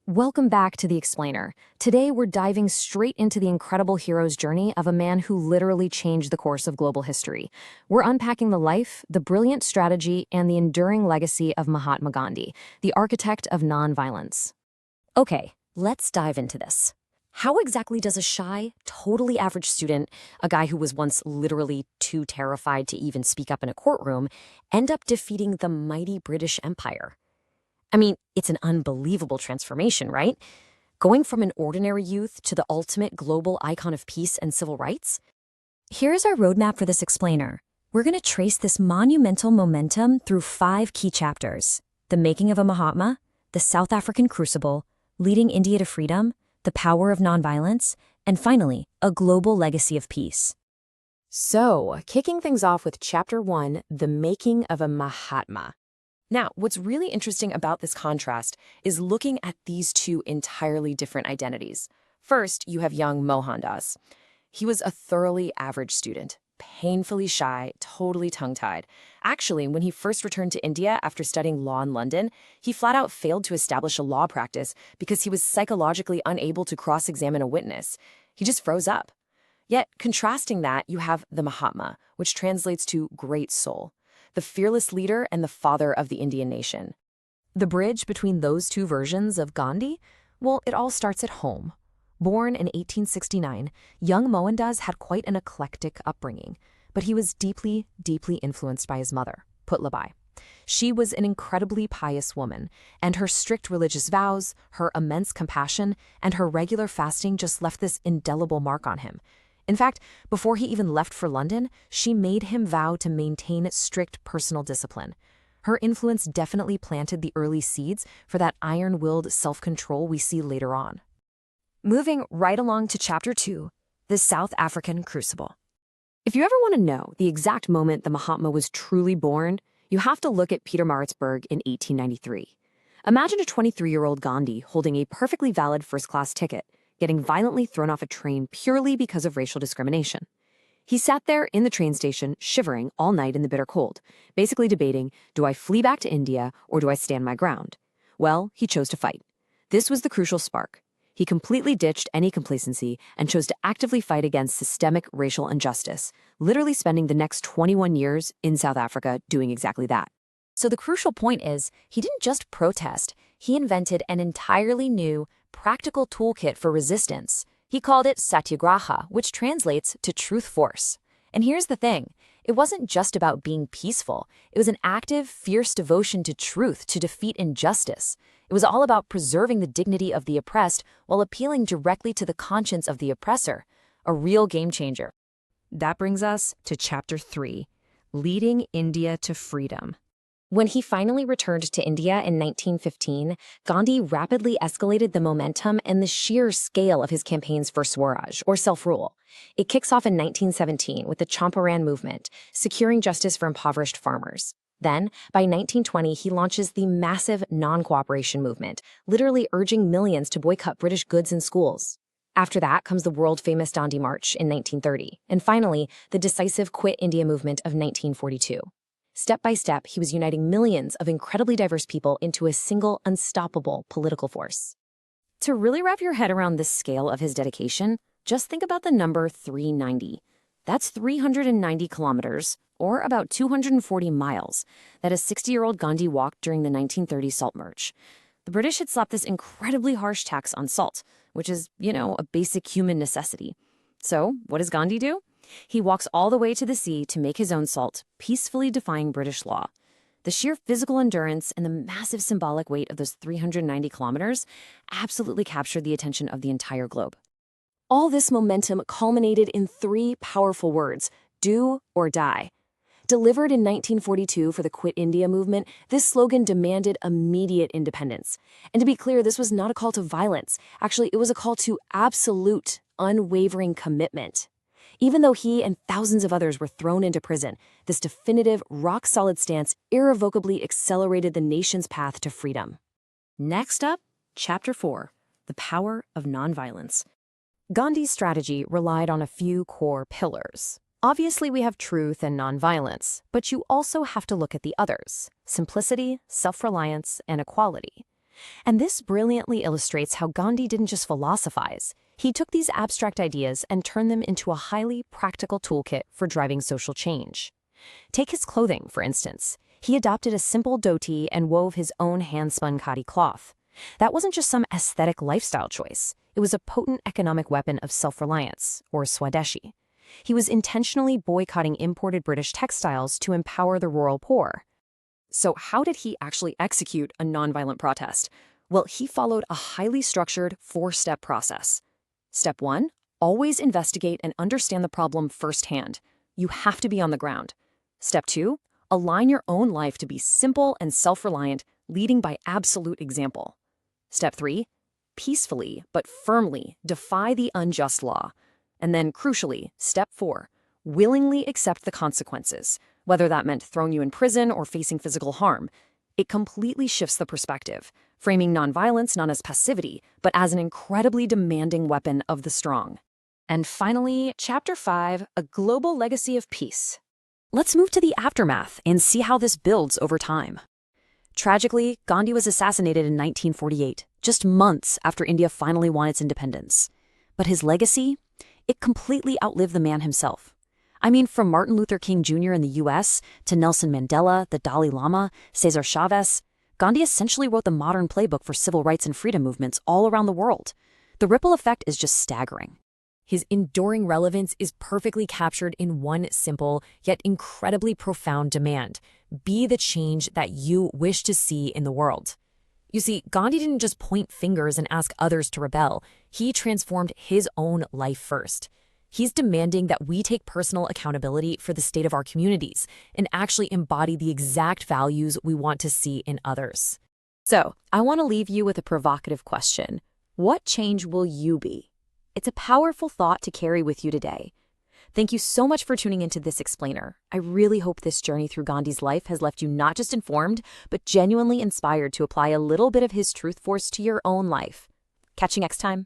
Welcome back to The Explainer. Today we're diving straight into the incredible hero's journey of a man who literally changed the course of global history. We're unpacking the life, the brilliant strategy, and the enduring legacy of Mahatma Gandhi, the architect of nonviolence. Okay, let's dive into this. How exactly does a shy, totally average student, a guy who was once literally too terrified to even speak up in a courtroom, end up defeating the mighty British Empire? I mean, it's an unbelievable transformation, right? Going from an ordinary youth to the ultimate global icon of peace and civil rights? Here's our roadmap for this explainer. We're going to trace this monumental momentum through 5 key chapters: the making of a Mahatma, the South African crucible, leading India to freedom, the power of nonviolence, and finally, a global legacy of peace. So, kicking things off with Chapter 1, The Making of a Mahatma. Now, what's really interesting about this contrast is looking at these two entirely different identities. First, you have young Mohandas. He was a thoroughly average student, painfully shy, totally tongue-tied. Actually, when he first returned to India after studying law in London, he flat out failed to establish a law practice because he was psychologically unable to cross-examine a witness. He just froze up. Yet, contrasting that, you have the Mahatma, which translates to great soul, the fearless leader and the father of the Indian nation. The bridge between those two versions of Gandhi? Well, it all starts at home. Born in 1869, young Mohandas had quite an eclectic upbringing, but he was deeply, deeply influenced by his mother, Putlabai. She was an incredibly pious woman, and her strict religious vows, her immense compassion, and her regular fasting just left this indelible mark on him. In fact, before he even left for London, she made him vow to maintain strict personal discipline. Her influence definitely planted the early seeds for that iron-willed self-control we see later on. Moving right along to Chapter 2, The South African Crucible. If you ever want to know the exact moment the Mahatma was truly born, you have to look at Pietermaritzburg in 1893. Imagine a 23-year-old Gandhi holding a perfectly valid first-class ticket, getting violently thrown off a train purely because of racial discrimination. He sat there in the train station, shivering all night in the bitter cold, basically debating, do I flee back to India or do I stand my ground? Well, he chose to fight. This was the crucial spark. He completely ditched any complacency and chose to actively fight against systemic racial injustice, literally spending the next 21 years in South Africa doing exactly that. So the crucial point is, he didn't just protest, he invented an entirely new, practical toolkit for resistance. He called it Satyagraha, which translates to truth force. And here's the thing, it wasn't just about being peaceful. It was an active, fierce devotion to truth to defeat injustice. It was all about preserving the dignity of the oppressed while appealing directly to the conscience of the oppressor. A real game changer. That brings us to Chapter 3, Leading India to Freedom. When he finally returned to India in 1915, Gandhi rapidly escalated the momentum and the sheer scale of his campaigns for Swaraj, or self-rule. It kicks off in 1917 with the Champaran movement, securing justice for impoverished farmers. Then, by 1920, he launches the massive non-cooperation movement, literally urging millions to boycott British goods in schools. After that comes the world-famous Dandi March in 1930, and finally, the decisive Quit India movement of 1942. Step by step, he was uniting millions of incredibly diverse people into a single, unstoppable political force. To really wrap your head around this scale of his dedication, just think about the number 390. That's 390 kilometers, or about 240 miles, that a 60-year-old Gandhi walked during the 1930 salt march. The British had slapped this incredibly harsh tax on salt, which is, a basic human necessity. So, what does Gandhi do? He walks all the way to the sea to make his own salt, peacefully defying British law. The sheer physical endurance and the massive symbolic weight of those 390 kilometers absolutely captured the attention of the entire globe. All this momentum culminated in 3 powerful words: do or die. Delivered in 1942 for the Quit India movement, this slogan demanded immediate independence. And to be clear, this was not a call to violence. Actually, it was a call to absolute, unwavering commitment. Even though he and thousands of others were thrown into prison, this definitive, rock-solid stance irrevocably accelerated the nation's path to freedom. Next up, Chapter 4, The Power of Nonviolence. Gandhi's strategy relied on a few core pillars. Obviously, we have truth and nonviolence, but you also have to look at the others: simplicity, self-reliance, and equality. And this brilliantly illustrates how Gandhi didn't just philosophize. He took these abstract ideas and turned them into a highly practical toolkit for driving social change. Take his clothing, for instance. He adopted a simple dhoti and wove his own hand-spun khadi cloth. That wasn't just some aesthetic lifestyle choice. It was a potent economic weapon of self-reliance, or swadeshi. He was intentionally boycotting imported British textiles to empower the rural poor. So how did he actually execute a nonviolent protest? Well, he followed a highly structured 4-step process. Step 1, always investigate and understand the problem firsthand. You have to be on the ground. Step 2, align your own life to be simple and self-reliant, leading by absolute example. Step 3, peacefully but firmly defy the unjust law. And then, crucially, step 4, willingly accept the consequences, whether that meant throwing you in prison or facing physical harm. It completely shifts the perspective, framing nonviolence not as passivity, but as an incredibly demanding weapon of the strong. And finally, Chapter 5, A Global Legacy of Peace. Let's move to the aftermath and see how this builds over time. Tragically, Gandhi was assassinated in 1948, just months after India finally won its independence. But his legacy? It completely outlived the man himself. I mean, from Martin Luther King Jr. in the US to Nelson Mandela, the Dalai Lama, Cesar Chavez, Gandhi essentially wrote the modern playbook for civil rights and freedom movements all around the world. The ripple effect is just staggering. His enduring relevance is perfectly captured in one simple, yet incredibly profound demand: be the change that you wish to see in the world. You see, Gandhi didn't just point fingers and ask others to rebel. He transformed his own life first. He's demanding that we take personal accountability for the state of our communities and actually embody the exact values we want to see in others. So, I want to leave you with a provocative question. What change will you be? It's a powerful thought to carry with you today. Thank you so much for tuning into this explainer. I really hope this journey through Gandhi's life has left you not just informed, but genuinely inspired to apply a little bit of his truth force to your own life. Catch you next time.